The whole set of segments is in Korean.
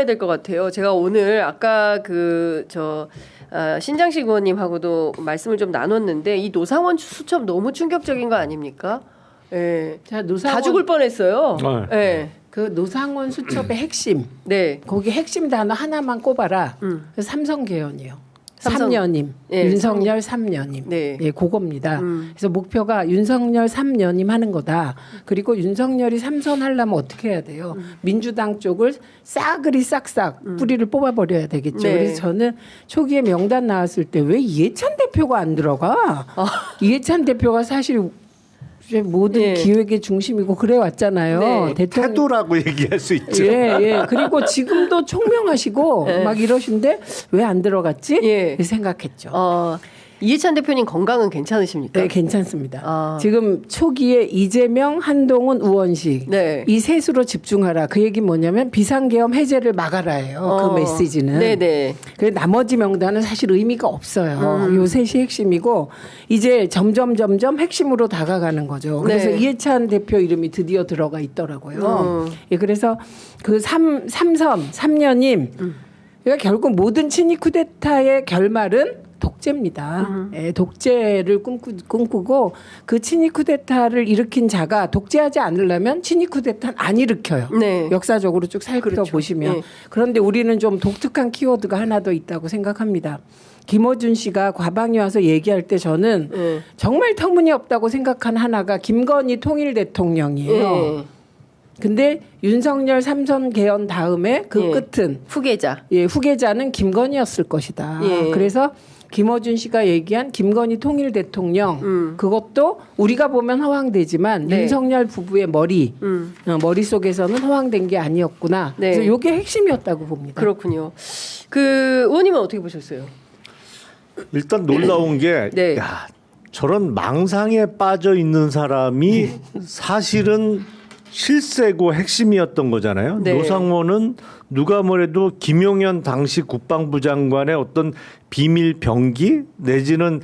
알아야 될 것 같아요. 제가 오늘 아까 신장식 의원님하고도 말씀을 좀 나눴는데 이 노상원 수첩 너무 충격적인 거 아닙니까? 예. 자, 다 죽을 뻔했어요. 예. 네. 그 노상원 수첩의 핵심. 네. 거기 핵심 단어 하나만 꼽아라. 삼성 개헌이요. 삼성. 3년임. 네, 윤석열 3년임. 네. 예, 그겁니다. 그래서 목표가 윤석열 3년임 하는 거다. 그리고 윤석열이 3선 하려면 어떻게 해야 돼요? 민주당 쪽을 싸그리 싹싹 뿌리를 뽑아버려야 되겠죠. 네. 그래서 저는 초기에 명단 나왔을 때 왜 이해찬 대표가 안 들어가? 이해찬 대표가 사실 모든 예. 기획의 중심이고 그래 왔잖아요. 네. 태도라고 얘기할 수 있죠. 예, 예. 그리고 지금도 총명하시고 네. 막 이러신데 왜 안 들어갔지? 예. 생각했죠. 이해찬 대표님 건강은 괜찮으십니까? 네, 괜찮습니다. 지금 초기에 이재명, 한동훈, 우원식 네. 이 셋으로 집중하라. 그 얘기 뭐냐면 비상계엄 해제를 막아라예요. 그 메시지는. 네네. 그 나머지 명단은 사실 의미가 없어요. 요 셋이 핵심이고 이제 점점 핵심으로 다가가는 거죠. 그래서 네. 이해찬 대표 이름이 드디어 들어가 있더라고요. 예, 그래서 그 3년임 그러니까 결국 모든 친이 쿠데타의 결말은 독재입니다. 예, 독재를 꿈꾸고 그 친이 쿠데타를 일으킨 자가 독재하지 않으려면 친이 쿠데타는 안 일으켜요. 네. 역사적으로 쭉 살펴보시면. 그렇죠. 네. 그런데 우리는 좀 독특한 키워드가 하나 더 있다고 생각합니다. 김어준 씨가 과방위 와서 얘기할 때 저는 정말 터무니없다고 생각한 하나가 김건희 통일 대통령이에요. 근데 윤석열 3선 개헌 다음에 그 끝은 후계자. 예, 후계자는 김건희였을 것이다. 그래서 김어준 씨가 얘기한 김건희 통일 대통령 그것도 우리가 보면 허황되지만 네. 윤석열 부부의 머릿속에서는 허황된 게 아니었구나. 네. 그래서 이게 핵심이었다고 봅니다. 그렇군요. 그 의원님은 어떻게 보셨어요? 일단 놀라운 게 네. 야, 저런 망상에 빠져 있는 사람이 사실은 실세고 핵심이었던 거잖아요. 네. 노상원은 누가 뭐래도 김용현 당시 국방부 장관의 어떤 비밀 병기 내지는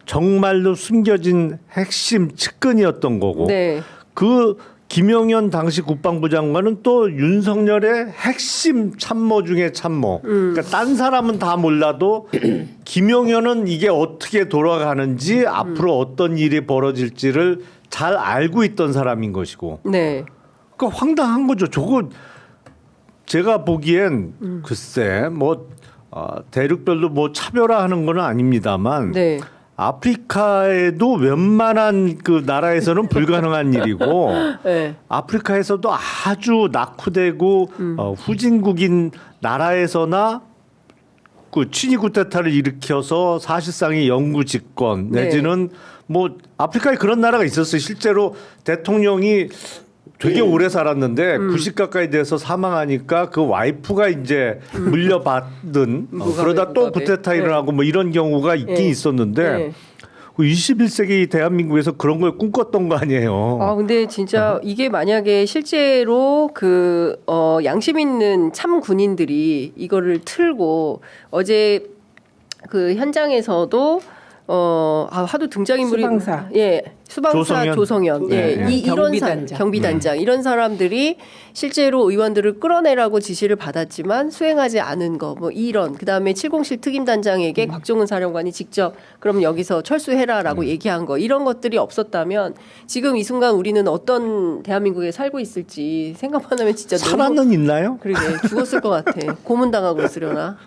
정말로 숨겨진 핵심 측근이었던 거고 네. 그 김용현 당시 국방부 장관은 또 윤석열의 핵심 참모 중에 참모. 그러니까 딴 사람은 다 몰라도 김용현은 이게 어떻게 돌아가는지 앞으로 어떤 일이 벌어질지를 잘 알고 있던 사람인 것이고. 네. 그러니까 황당한 거죠. 저거 제가 보기엔 글쎄 뭐 대륙별로 뭐 차별화하는 건 아닙니다만 네. 아프리카에도 웬만한 그 나라에서는 불가능한 일이고 네. 아프리카에서도 아주 낙후되고 후진국인 나라에서나 그 친위 쿠데타를 일으켜서 사실상의 영구 집권 내지는 뭐 아프리카에 그런 나라가 있었어요. 실제로 대통령이 되게 오래 살았는데 90 가까이 돼서 사망하니까 그 와이프가 이제 물려받은 그러다 또 쿠데타 일어나고 뭐 이런 경우가 있긴 있었는데 21세기 대한민국에서 그런 걸 꿈꿨던 거 아니에요. 아 근데 진짜 이게 만약에 실제로 그 양심 있는 참 군인들이 이거를 틀고 어제 그 현장에서도 하도 등장인물이 수방사. 수방사 조성현. 네. 이런 경비단장. 경비단장 이런 사람들이 실제로 의원들을 끌어내라고 지시를 받았지만 수행하지 않은 거 뭐 이런 그다음에 707 특임단장에게 곽종훈 사령관이 직접 그럼 여기서 철수해라라고 얘기한 거 이런 것들이 없었다면 지금 이 순간 우리는 어떤 대한민국에 살고 있을지 생각만 하면 진짜 살아는 있나요? 그러게 죽었을 것 같아. 고문당하고 있으려나.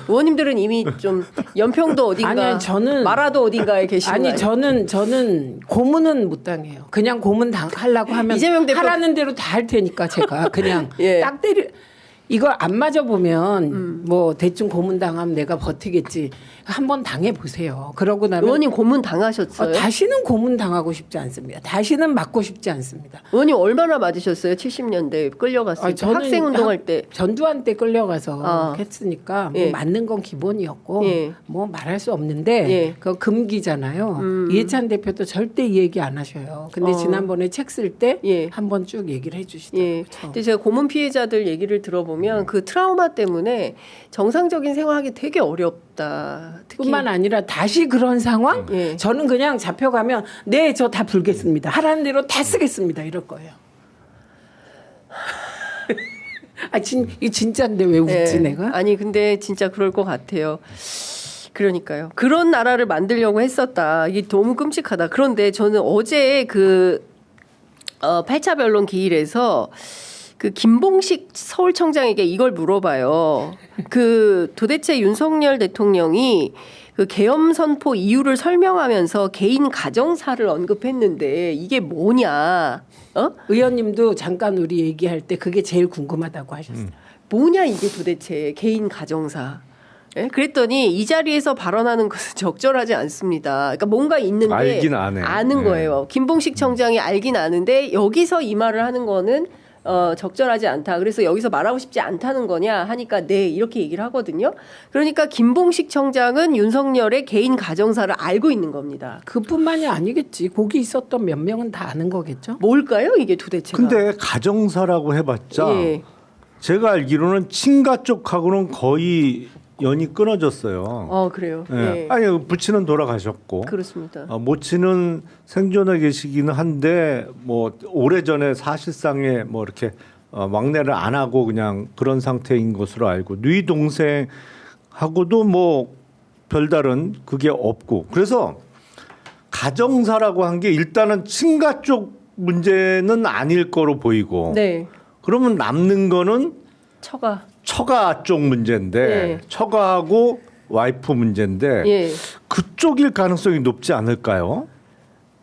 의원님들은 이미 좀 연평도 어딘가 아니, 저는 마라도 어딘가에 계시고 아니 저는 고문은 못 당해요. 그냥 고문 하려고 하면 이재명 대표 하라는 대로 다 할 테니까 제가 그냥 예. 딱 때려 이걸 안 맞아 보면 뭐 대충 고문 당하면 내가 버티겠지. 한번 당해 보세요. 그러고 나면 의원님 고문 당하셨어요? 다시는 고문 당하고 싶지 않습니다. 다시는 맞고 싶지 않습니다. 의원님 얼마나 맞으셨어요? 70년대 끌려갔을 때 학생 운동할 때 전두환 때 끌려가서 했으니까 뭐 예. 맞는 건 기본이었고 예. 뭐 말할 수 없는데 예. 그거 금기잖아요. 이해찬 대표도 절대 이 얘기 안 하셔요. 근데 지난번에 책 쓸 때 예. 한번 쭉 얘기를 해주시더라고요. 예. 근데 제가 고문 피해자들 얘기를 들어보면 그 트라우마 때문에 정상적인 생활하기 되게 어렵다. 특히 뿐만 아니라 다시 그런 상황? 예. 저는 그냥 잡혀가면 네, 저 다 불겠습니다. 하라는 대로 다 쓰겠습니다. 이럴 거예요. 이 진짜인데 왜 웃지 예. 내가? 아니 근데 진짜 그럴 것 같아요. 그러니까요. 그런 나라를 만들려고 했었다. 이게 너무 끔찍하다. 그런데 저는 어제 그 8차 변론 기일에서 그 김봉식 서울청장에게 이걸 물어봐요. 그 도대체 윤석열 대통령이 그 계엄 선포 이유를 설명하면서 개인 가정사를 언급했는데 이게 뭐냐? 의원님도 잠깐 우리 얘기할 때 그게 제일 궁금하다고 하셨어요. 뭐냐 이게 도대체 개인 가정사. 예? 그랬더니 이 자리에서 발언하는 것은 적절하지 않습니다. 그러니까 뭔가 있는데 알긴 아네. 아는 거예요. 김봉식 청장이 알긴 아는데 여기서 이 말을 하는 거는 적절하지 않다. 그래서 여기서 말하고 싶지 않다는 거냐 하니까 네 이렇게 얘기를 하거든요. 그러니까 김봉식 청장은 윤석열의 개인 가정사를 알고 있는 겁니다. 그뿐만이 아니겠지. 거기 있었던 몇 명은 다 아는 거겠죠. 뭘까요 이게 도대체가? 근데 가정사라고 해봤자 예. 제가 알기로는 친가 쪽하고는 거의 연이 끊어졌어요. 그래요. 예. 예. 아니 부친은 돌아가셨고 그렇습니다. 모친은 생존해 계시기는 한데 뭐 오래전에 사실상에 뭐 이렇게 막내를 안 하고 그냥 그런 상태인 것으로 알고 누이 동생하고도 뭐 별다른 그게 없고 그래서 가정사라고 한 게 일단은 친가 쪽 문제는 아닐 거로 보이고 네. 그러면 남는 거는 처가 쪽 문제인데 예. 처가하고 와이프 문제인데 예. 그쪽일 가능성이 높지 않을까요?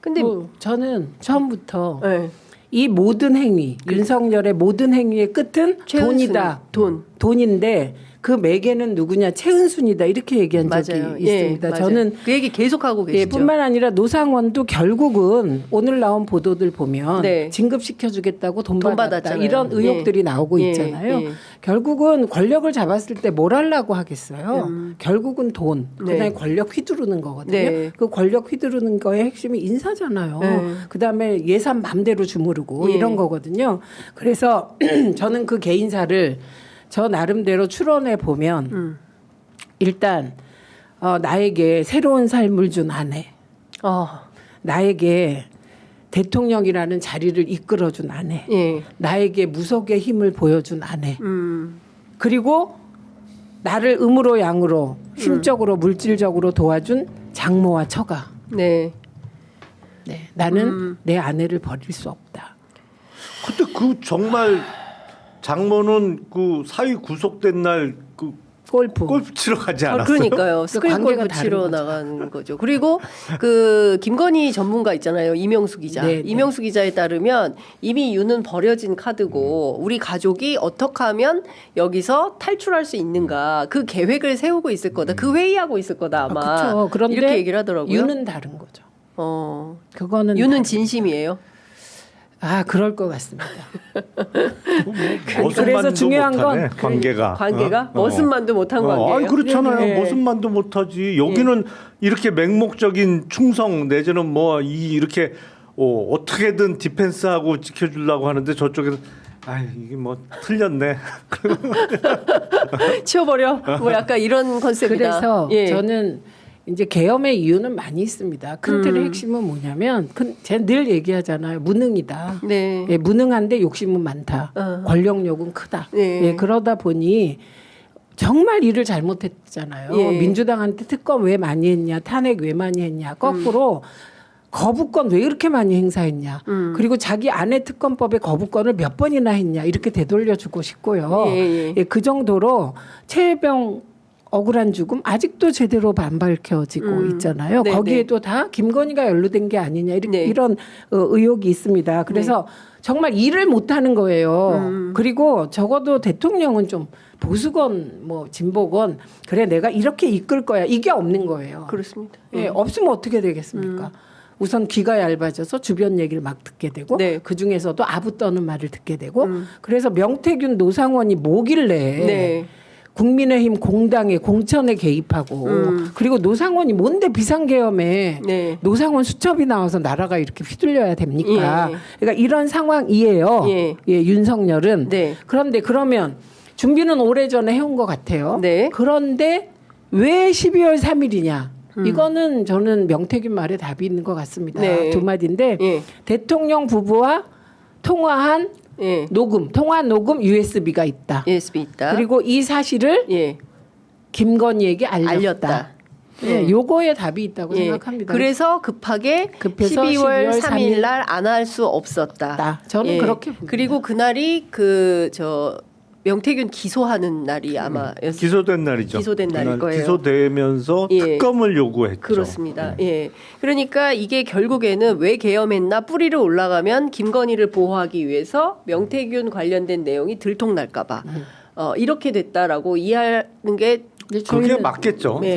근데 저는 처음부터 예. 이 모든 행위, 윤석열의 모든 행위의 끝은 최은순, 돈이다. 돈. 돈인데 그 매개는 누구냐? 최은순이다. 이렇게 얘기한 적이 맞아요. 있습니다. 예, 맞아요. 저는 그 얘기 계속하고 계시죠. 예, 뿐만 아니라 노상원도 결국은 오늘 나온 보도들 보면 네. 진급시켜주겠다고 돈 돈 받았다. 받았잖아요. 이런 의혹들이 예. 나오고 예, 있잖아요. 예. 결국은 권력을 잡았을 때 뭘 하려고 하겠어요. 결국은 돈, 네. 그다음에 권력 휘두르는 거거든요. 네. 그 권력 휘두르는 거의 핵심이 인사잖아요. 네. 그다음에 예산 맘대로 주무르고 예. 이런 거거든요. 그래서 저는 그 개인사를 저 나름대로 추론해 보면 일단 나에게 새로운 삶을 준 아내, 나에게 대통령이라는 자리를 이끌어준 아내, 예. 나에게 무속의 힘을 보여준 아내, 그리고 나를 음으로 양으로 힘적으로 물질적으로 도와준 장모와 처가. 네. 네, 나는 내 아내를 버릴 수 없다. 근데 그 정말 장모는 그 사위 구속된 날 그 골프 치러 가지 않았어요? 그러니까요. 스크린 관계가 골프 다른 치러 거죠. 나간 거죠. 그리고 그 김건희 전문가 있잖아요. 이명수 기자. 네, 네. 이명수 기자에 따르면 이미 유는 버려진 카드고 우리 가족이 어떻게 하면 여기서 탈출할 수 있는가 그 계획을 세우고 있을 거다. 그 회의하고 있을 거다 아마. 그렇죠. 그런데 이렇게 얘기를 하더라고요. 유는 다른 거죠. 그거는 유는 다른 진심이에요. 그럴 것 같습니다. 머슴만도 그래서 중요한 못하네, 건 관계가 머슴만도 못한 관계예요. 아니 그렇잖아요. 네. 머슴만도 못하지. 여기는 이렇게 맹목적인 충성 내지는 뭐 이렇게 어떻게든 디펜스하고 지켜주려고 하는데 저쪽에서 이게 뭐 틀렸네. 치워버려. 뭐 약간 이런 컨셉이다. 그래서 예. 저는 이제 계엄의 이유는 많이 있습니다. 큰 틀의 핵심은 뭐냐면 제가 늘 얘기하잖아요. 무능이다. 네. 예, 무능한데 욕심은 많다. 권력욕은 크다. 네. 예, 그러다 보니 정말 일을 잘못했잖아요. 예. 민주당한테 특검 왜 많이 했냐, 탄핵 왜 많이 했냐. 거꾸로 거부권 왜 이렇게 많이 행사했냐. 그리고 자기 아내 특검법에 거부권을 몇 번이나 했냐. 이렇게 되돌려주고 싶고요. 예. 예, 그 정도로 최혜병 억울한 죽음 아직도 제대로 안 밝혀지고 있잖아요. 네, 거기에도 다 김건희가 연루된 게 아니냐 네. 이런 의혹이 있습니다. 그래서 정말 일을 못하는 거예요. 그리고 적어도 대통령은 좀 보수건 뭐 진보건 그래 내가 이렇게 이끌 거야 이게 없는 거예요. 그렇습니다. 예, 없으면 어떻게 되겠습니까? 우선 귀가 얇아져서 주변 얘기를 막 듣게 되고 네. 그중에서도 아부 떠는 말을 듣게 되고 그래서 명태균 노상원이 뭐길래 네. 국민의힘 공당에 공천에 개입하고 그리고 노상원이 뭔데 비상계엄에 네. 노상원 수첩이 나와서 나라가 이렇게 휘둘려야 됩니까? 예. 그러니까 이런 상황이에요. 예. 윤석열은. 네. 그런데 그러면 준비는 오래전에 해온 것 같아요. 네. 그런데 왜 12월 3일이냐? 이거는 저는 명태균 말에 답이 있는 것 같습니다. 네. 두 마디인데 예. 대통령 부부와 통화한 예. 녹음, 통화 녹음 USB가 있다. USB 있다. 그리고 이 사실을 예. 김건희에게 알렸다. 예, 요거에 답이 있다고 예. 생각합니다. 그래서 급해서 12월 3일 날 안 할 수 없었다. 저는 그렇게 봅니다. 그리고 그날이 명태균 기소하는 날이 아마 기소된 날이죠. 기소된 날일 거예요. 기소되면서 예. 특검을 요구했죠. 그렇습니다. 예. 그러니까 이게 결국에는 왜 계엄했나 뿌리를 올라가면 김건희를 보호하기 위해서 명태균 관련된 내용이 들통날까봐 이렇게 됐다라고 이해하는 게 그게 맞겠죠. 네.